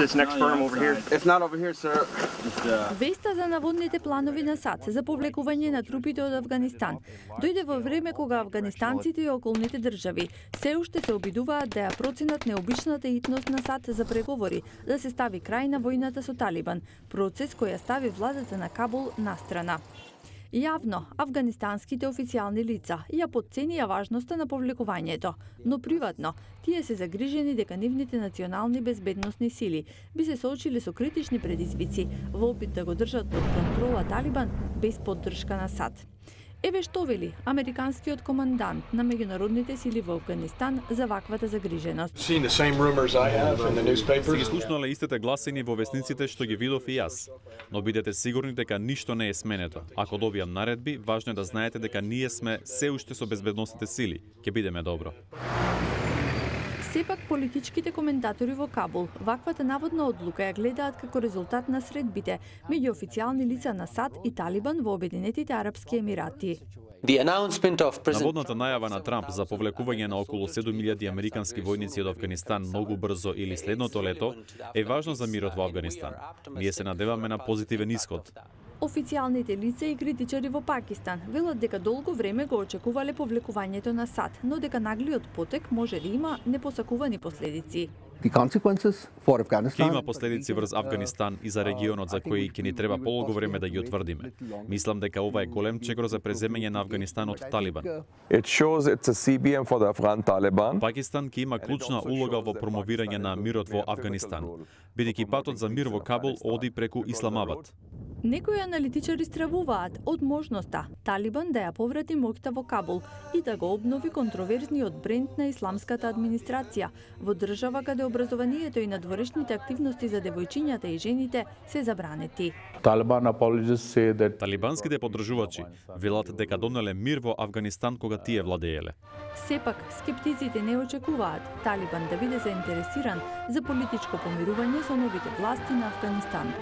This next firm over here. It's not over here, sir. Веста за наводните планови на САД за повлекување на трупите од Авганистан дојде во време кога афганистанците и околните држави се уште се обидуваат да ја проценат необичната итност на САД за преговори да се стави крај на војната со Талибан, процес кој ја стави владата на Кабул настрана. Јавно, афганистанските официјални лица ја потценија важноста на повлекувањето, но приватно, тие се загрижени дека нивните национални безбедносни сили би се соочили со критични предизвици во опит да го држат под контрола Талибан без поддршка на САД. Еве што вели американскиот командант на меѓународните сили во Афганистан за ваквата загриженост. Си ги слушнале истите гласини во весниците што ги видов и јас. Но бидете сигурни дека ништо не е сменето. Ако добијам наредби, важно е да знаете дека ние сме се уште со безбедносните сили. Ќе бидеме добро. Сепак политичките коментатори во Кабул ваквата наводна одлука ја гледаат како резултат на средбите меѓу официјални лица на САД и Талибан во Обединетите арапски емирати. Наводната најава на Трамп за повлекување на околу 7000 американски војници од Авганистан многу брзо или следното лето е важно за мирот во Авганистан. Ние се надеваме на позитивен исход. Официјалните лица и критичари во Пакистан велат дека долго време го очекувале повлекувањето на САД, но дека наглиот потек може да има непосакувани последици. Ќе има последици врз Авганистан и за регионот за кои ќе ни треба полого време да ги утврдиме. Мислам дека ова е голем чекор за преземање на Авганистан од Талибан. Пакистан ќе има клучна улога во промовирање на мирот во Авганистан, бидејќи патот за мир во Кабул оди преку Исламабад. Некои аналитичари стравуваат од можноста Талибан да ја поврати моќта во Кабул и да го обнови контроверзниот бренд на исламската администрација во држава каде образованието и надворешните активности за девојчињата и жените се забранети. Талибанските поддржувачи велат дека донеле мир во Авганистан кога тие владееле. Сепак, скептиците не очекуваат Талибан да биде заинтересиран за политичко помирување со новите власти на Авганистан.